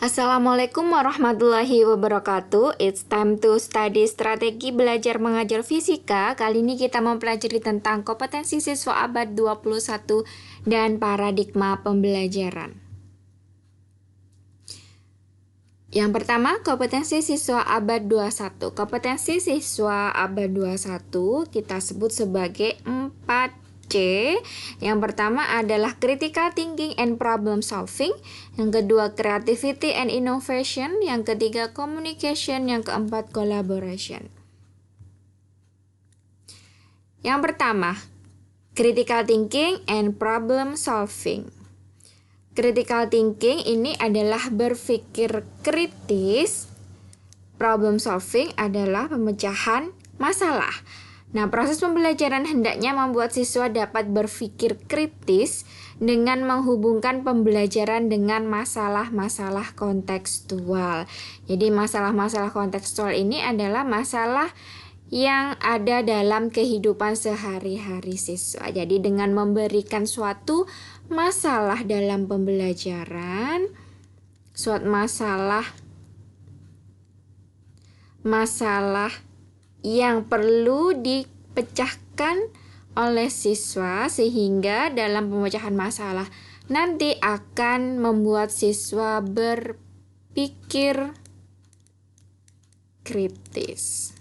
Assalamualaikum warahmatullahi wabarakatuh. It's time to study strategi belajar mengajar fisika. Kali ini kita mempelajari tentang kompetensi siswa abad 21 dan paradigma pembelajaran. Yang pertama, kompetensi siswa abad 21. Kompetensi siswa abad 21 kita sebut sebagai 4C. Yang pertama adalah critical thinking and problem solving. Yang kedua, creativity and innovation. Yang ketiga, communication. Yang keempat, collaboration. Yang pertama, critical thinking and problem solving. Critical thinking ini adalah berpikir kritis. Problem solving adalah pemecahan masalah. Nah, proses pembelajaran hendaknya membuat siswa dapat berpikir kritis dengan menghubungkan pembelajaran dengan masalah-masalah kontekstual. Jadi, masalah-masalah kontekstual ini adalah masalah yang ada dalam kehidupan sehari-hari siswa. Jadi, dengan memberikan suatu masalah dalam pembelajaran, suatu masalah yang perlu dipecahkan oleh siswa sehingga dalam pemecahan masalah nanti akan membuat siswa berpikir kritis.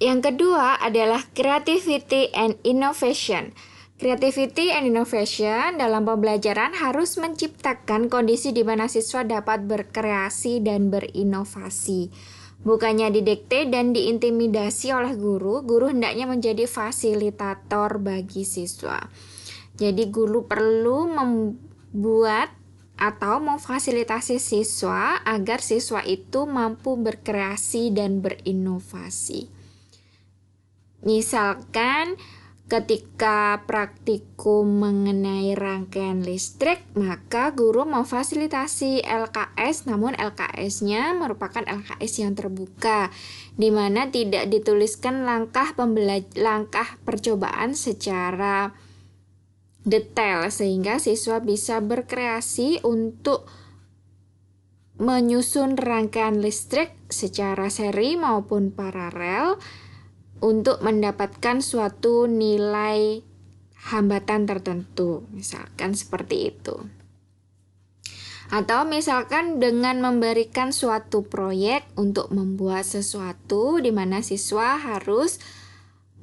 Yang kedua adalah creativity and innovation. Creativity and innovation dalam pembelajaran harus menciptakan kondisi di mana siswa dapat berkreasi dan berinovasi. Bukannya didikte dan diintimidasi oleh guru hendaknya menjadi fasilitator bagi siswa. Jadi guru perlu membuat atau memfasilitasi siswa agar siswa itu mampu berkreasi dan berinovasi. Misalkan ketika praktikum mengenai rangkaian listrik, maka guru memfasilitasi LKS, namun LKS-nya merupakan LKS yang terbuka, di mana tidak dituliskan langkah percobaan secara detail, sehingga siswa bisa berkreasi untuk menyusun rangkaian listrik secara seri maupun paralel, untuk mendapatkan suatu nilai hambatan tertentu, misalkan seperti itu. Atau misalkan dengan memberikan suatu proyek untuk membuat sesuatu di mana siswa harus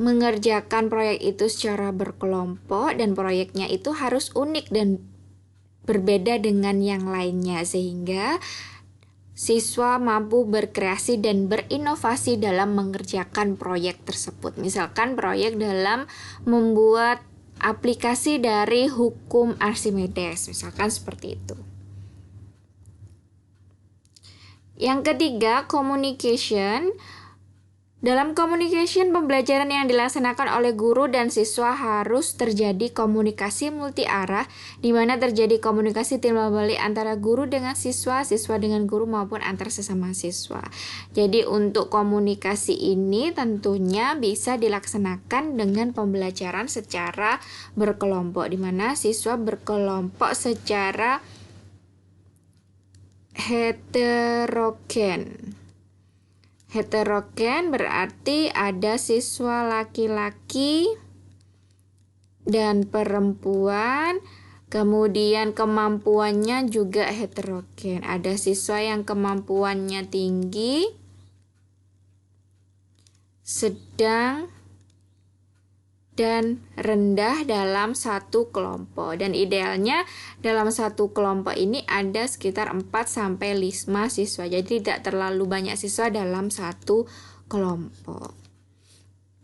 mengerjakan proyek itu secara berkelompok dan proyeknya itu harus unik dan berbeda dengan yang lainnya sehingga siswa mampu berkreasi dan berinovasi dalam mengerjakan proyek tersebut. Misalkan proyek dalam membuat aplikasi dari hukum Archimedes, misalkan seperti itu. Yang ketiga, communication. Dalam communication, pembelajaran yang dilaksanakan oleh guru dan siswa harus terjadi komunikasi multi arah, di mana terjadi komunikasi timbal balik antara guru dengan siswa, siswa dengan guru maupun antar sesama siswa. Jadi untuk komunikasi ini tentunya bisa dilaksanakan dengan pembelajaran secara berkelompok, di mana siswa berkelompok secara heterogen. Heterogen berarti ada siswa laki-laki dan perempuan, kemudian kemampuannya juga heterogen. Ada siswa yang kemampuannya tinggi, sedang, dan rendah dalam satu kelompok. Dan idealnya dalam satu kelompok ini ada sekitar 4-5 siswa. Jadi tidak terlalu banyak siswa dalam satu kelompok.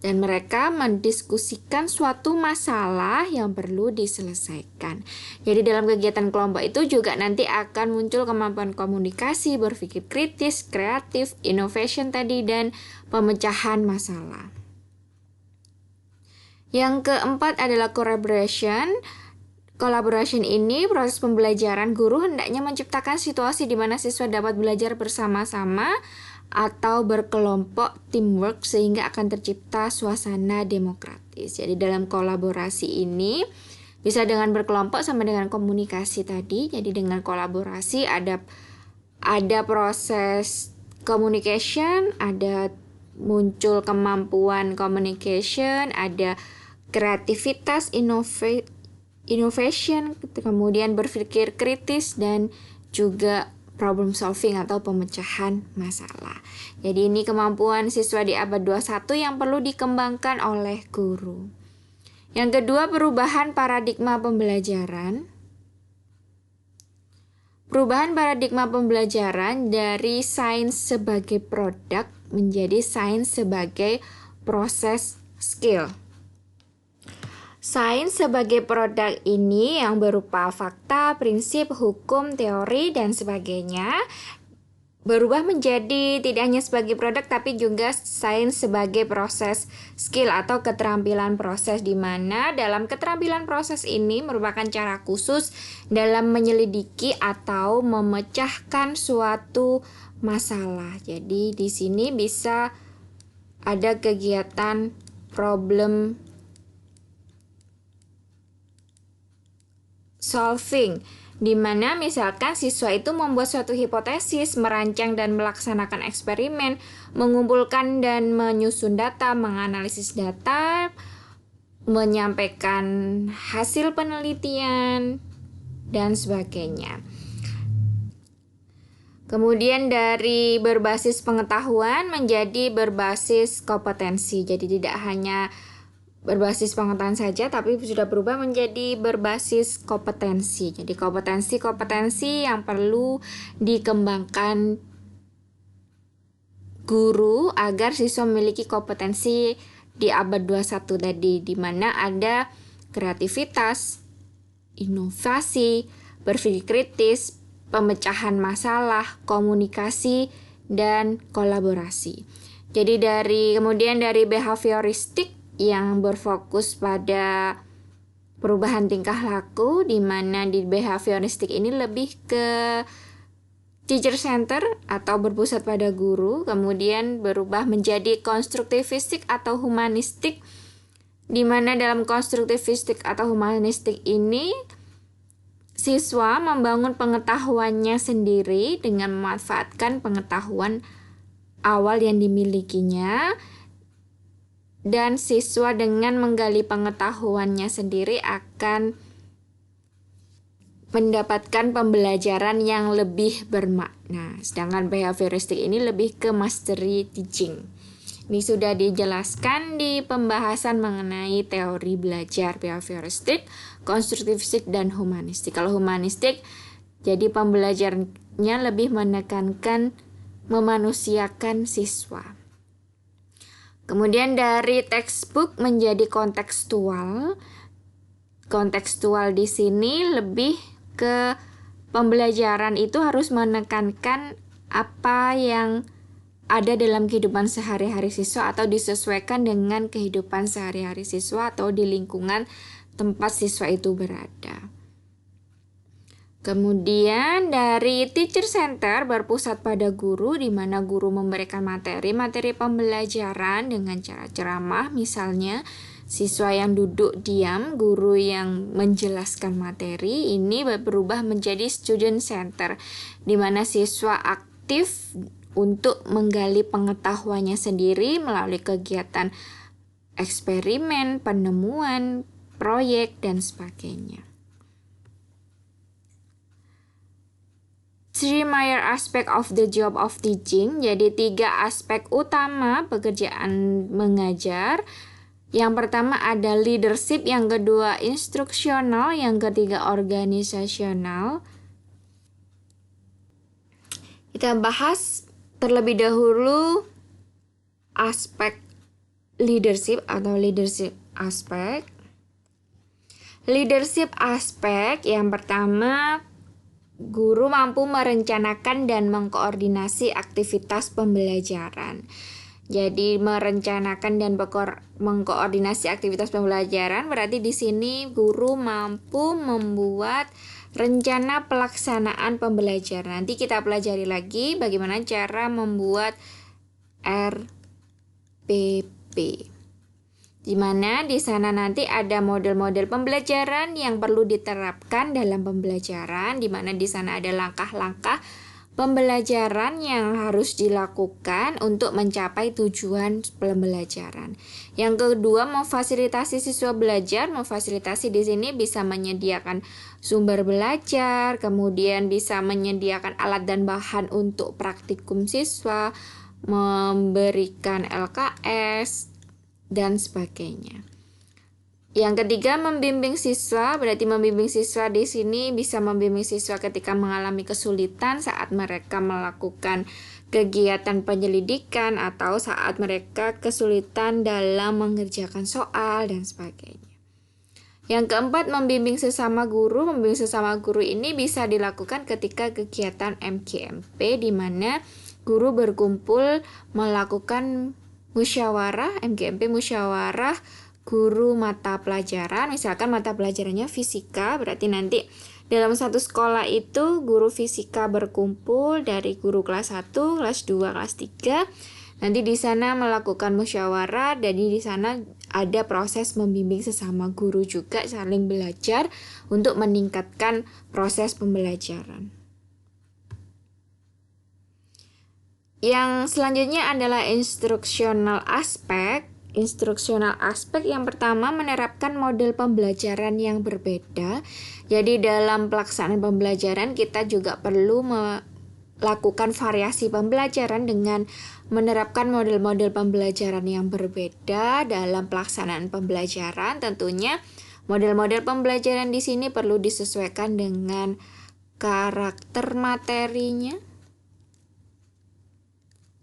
Dan mereka mendiskusikan suatu masalah yang perlu diselesaikan. Jadi dalam kegiatan kelompok itu juga nanti akan muncul kemampuan komunikasi, berpikir kritis, kreatif, innovation tadi, dan pemecahan masalah. Yang keempat adalah collaboration. Collaboration ini proses pembelajaran guru hendaknya menciptakan situasi di mana siswa dapat belajar bersama-sama atau berkelompok teamwork sehingga akan tercipta suasana demokratis. Jadi dalam kolaborasi ini Bisa dengan berkelompok sama dengan komunikasi tadi. Jadi dengan kolaborasi ada proses communication, ada muncul kemampuan communication, ada kreativitas, innovation, kemudian berpikir kritis, dan juga problem solving atau pemecahan masalah. Jadi ini kemampuan siswa di abad 21 yang perlu dikembangkan oleh guru. Yang kedua, perubahan paradigma pembelajaran. Perubahan paradigma pembelajaran dari sains sebagai produk menjadi sains sebagai proses skill. Sains sebagai produk ini yang berupa fakta, prinsip, hukum, teori, dan sebagainya berubah menjadi tidak hanya sebagai produk tapi juga sains sebagai proses skill atau keterampilan proses, di mana dalam keterampilan proses ini merupakan cara khusus dalam menyelidiki atau memecahkan suatu masalah. Jadi di sini bisa ada kegiatan problem solving, di mana misalkan siswa itu membuat suatu hipotesis, merancang dan melaksanakan eksperimen, mengumpulkan dan menyusun data, menganalisis data, menyampaikan hasil penelitian, dan sebagainya. Kemudian dari berbasis pengetahuan menjadi berbasis kompetensi. Jadi tidak hanya berbasis pengetahuan saja, tapi sudah berubah menjadi berbasis kompetensi. Jadi kompetensi yang perlu dikembangkan guru agar siswa memiliki kompetensi di abad 21 tadi, di mana ada kreativitas, inovasi, berpikir kritis, pemecahan masalah, komunikasi, dan kolaborasi. Jadi kemudian dari behavioristik yang berfokus pada perubahan tingkah laku, di mana di behavioristik ini lebih ke teacher center atau berpusat pada guru, kemudian berubah menjadi konstruktivistik atau humanistik, di mana dalam konstruktivistik atau humanistik ini siswa membangun pengetahuannya sendiri dengan memanfaatkan pengetahuan awal yang dimilikinya, dan siswa dengan menggali pengetahuannya sendiri akan mendapatkan pembelajaran yang lebih bermakna. Sedangkan behavioristik ini lebih ke mastery teaching. Ini sudah dijelaskan di pembahasan mengenai teori belajar behavioristik, konstruktivistik, dan humanistik. Kalau humanistik, jadi pembelajarannya lebih menekankan memanusiakan siswa. Kemudian dari textbook menjadi kontekstual. Kontekstual di sini lebih ke pembelajaran itu harus menekankan apa yang ada dalam kehidupan sehari-hari siswa atau disesuaikan dengan kehidupan sehari-hari siswa atau di lingkungan tempat siswa itu berada. Kemudian dari teacher center berpusat pada guru, di mana guru memberikan materi pembelajaran dengan cara ceramah, misalnya siswa yang duduk diam, guru yang menjelaskan materi. Ini berubah menjadi student center, di mana siswa aktif untuk menggali pengetahuannya sendiri melalui kegiatan eksperimen, penemuan, proyek, dan sebagainya. Three major aspect of the job of teaching. Jadi 3 aspek utama pekerjaan mengajar. Yang pertama ada leadership, yang kedua instruksional, yang ketiga organisasional. Kita bahas terlebih dahulu aspek leadership atau leadership aspek. Leadership aspek yang pertama, guru mampu merencanakan dan mengkoordinasi aktivitas pembelajaran. Jadi merencanakan dan mengkoordinasi aktivitas pembelajaran berarti di sini guru mampu membuat rencana pelaksanaan pembelajaran. Nanti kita pelajari lagi bagaimana cara membuat RPP. di mana di sana nanti ada model-model pembelajaran yang perlu diterapkan dalam pembelajaran, di mana di sana ada langkah-langkah pembelajaran yang harus dilakukan untuk mencapai tujuan pembelajaran. Yang kedua, memfasilitasi siswa belajar. Memfasilitasi di sini bisa menyediakan sumber belajar, kemudian bisa menyediakan alat dan bahan untuk praktikum siswa, memberikan LKS, dan sebagainya. Yang ketiga, membimbing siswa. Berarti membimbing siswa di sini bisa membimbing siswa ketika mengalami kesulitan saat mereka melakukan kegiatan penyelidikan atau saat mereka kesulitan dalam mengerjakan soal dan sebagainya. Yang keempat, membimbing sesama guru. Membimbing sesama guru ini bisa dilakukan ketika kegiatan MGMP, di mana guru berkumpul melakukan musyawarah, MGMP musyawarah guru mata pelajaran. Misalkan mata pelajarannya fisika, berarti nanti dalam satu sekolah itu guru fisika berkumpul dari guru kelas 1, kelas 2, kelas 3. Nanti di sana melakukan musyawarah, dan di sana ada proses membimbing sesama guru juga, saling belajar untuk meningkatkan proses pembelajaran. Yang selanjutnya adalah instruksional aspek. Instruksional aspek yang pertama menerapkan model pembelajaran yang berbeda. Jadi dalam pelaksanaan pembelajaran kita juga perlu melakukan variasi pembelajaran dengan menerapkan model-model pembelajaran yang berbeda dalam pelaksanaan pembelajaran. Tentunya model-model pembelajaran di sini perlu disesuaikan dengan karakter materinya,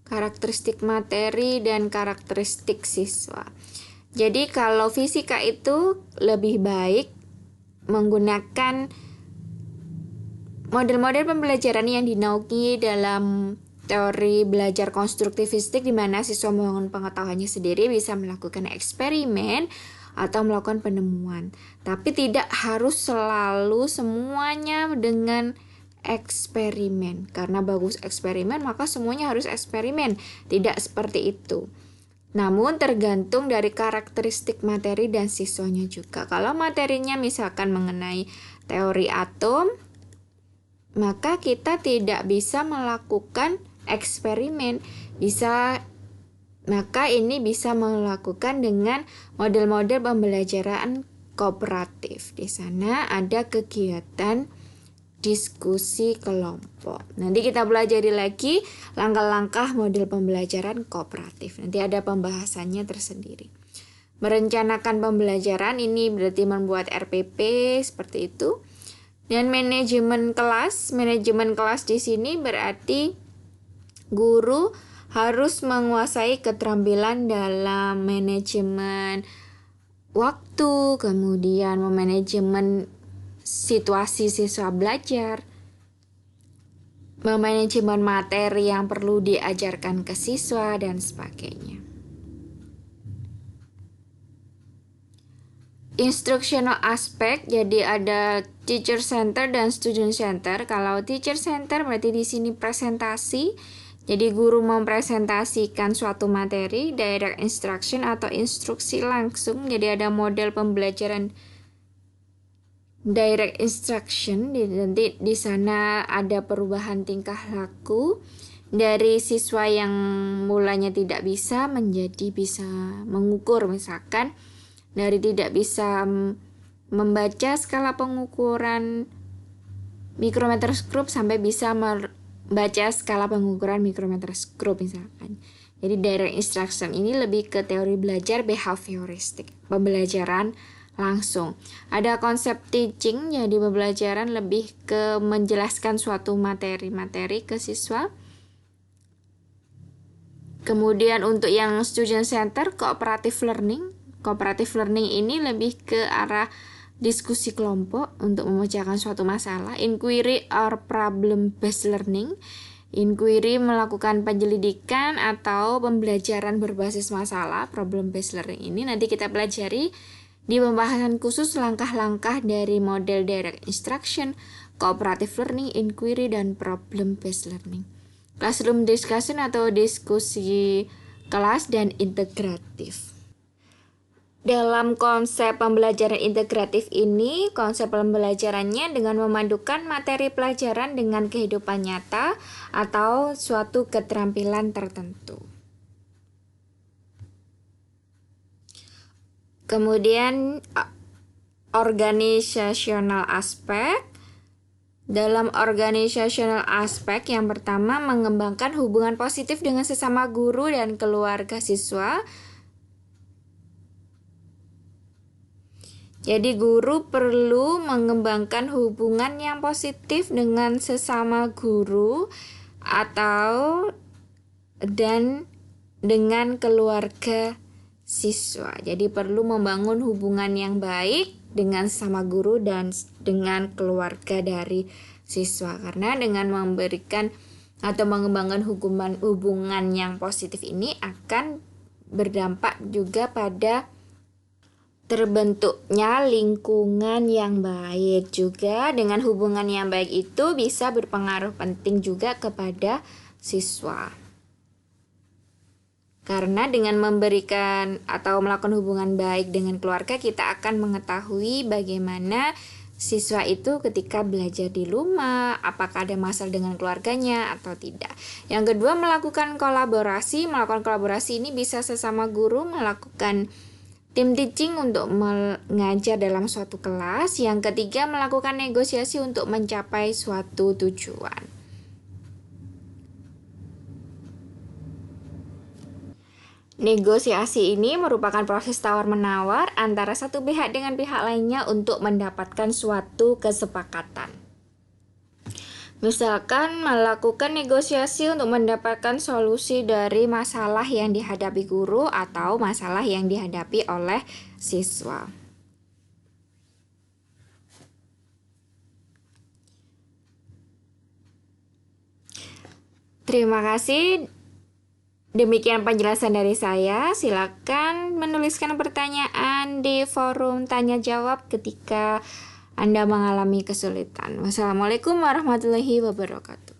karakteristik materi, dan karakteristik siswa. Jadi kalau fisika itu lebih baik menggunakan model-model pembelajaran yang dinaungi dalam teori belajar konstruktivistik, di mana siswa membangun pengetahuannya sendiri, bisa melakukan eksperimen atau melakukan penemuan. Tapi tidak harus selalu semuanya dengan eksperimen. Karena bagus eksperimen, maka semuanya harus eksperimen. Tidak seperti itu. Namun tergantung dari karakteristik materi dan siswanya juga. Kalau materinya misalkan mengenai teori atom, maka kita tidak bisa melakukan eksperimen. Maka ini bisa melakukan dengan model-model pembelajaran kooperatif. Di sana ada kegiatan diskusi kelompok. Nanti kita pelajari lagi langkah-langkah model pembelajaran kooperatif. Nanti ada pembahasannya tersendiri. Merencanakan pembelajaran ini berarti membuat RPP seperti itu. Dan manajemen kelas di sini berarti guru harus menguasai keterampilan dalam manajemen waktu, kemudian memanajemen situasi siswa belajar, memanajemen materi yang perlu diajarkan ke siswa, dan sebagainya. Instructional aspect, jadi ada teacher center dan student center. Kalau teacher center berarti di sini presentasi. Jadi guru mempresentasikan suatu materi, direct instruction atau instruksi langsung. Jadi ada model pembelajaran direct instruction. Nanti di sana ada perubahan tingkah laku dari siswa yang mulanya tidak bisa menjadi bisa mengukur, misalkan dari tidak bisa membaca skala pengukuran mikrometer skrup sampai bisa membaca skala pengukuran mikrometer skrup misalkan. Jadi direct instruction ini lebih ke teori belajar behavioristik, pembelajaran langsung. Ada konsep teaching, jadi pembelajaran lebih ke menjelaskan suatu materi-materi ke siswa. Kemudian untuk yang student center, cooperative learning. Cooperative learning ini lebih ke arah diskusi kelompok untuk memecahkan suatu masalah. Inquiry or problem based learning. Inquiry melakukan penyelidikan atau pembelajaran berbasis masalah. Problem based learning ini nanti kita pelajari di pembahasan khusus langkah-langkah dari model direct instruction, cooperative learning, inquiry, dan problem based learning. Classroom discussion atau diskusi kelas, dan integratif. Dalam konsep pembelajaran integratif ini, konsep pembelajarannya dengan memadukan materi pelajaran dengan kehidupan nyata atau suatu keterampilan tertentu. Kemudian organisasional aspek. Dalam organisasional aspek, yang pertama mengembangkan hubungan positif dengan sesama guru dan keluarga siswa. Jadi guru perlu mengembangkan hubungan yang positif dengan sesama guru dan dengan keluarga siswa. Jadi perlu membangun hubungan yang baik dengan sesama guru dan dengan keluarga dari siswa. Karena dengan memberikan atau mengembangkan hubungan yang positif ini akan berdampak juga pada terbentuknya lingkungan yang baik. Juga dengan hubungan yang baik itu bisa berpengaruh penting juga kepada siswa. Karena dengan memberikan atau melakukan hubungan baik dengan keluarga, kita akan mengetahui bagaimana siswa itu ketika belajar di rumah, apakah ada masalah dengan keluarganya atau tidak. Yang kedua, melakukan kolaborasi. Melakukan kolaborasi ini bisa sesama guru melakukan tim teaching untuk mengajar dalam suatu kelas. Yang ketiga, melakukan negosiasi untuk mencapai suatu tujuan. Negosiasi ini merupakan proses tawar-menawar antara satu pihak dengan pihak lainnya untuk mendapatkan suatu kesepakatan. Misalkan melakukan negosiasi untuk mendapatkan solusi dari masalah yang dihadapi guru atau masalah yang dihadapi oleh siswa. Terima kasih. Demikian penjelasan dari saya. Silakan menuliskan pertanyaan di forum tanya jawab ketika Anda mengalami kesulitan. Wassalamualaikum warahmatullahi wabarakatuh.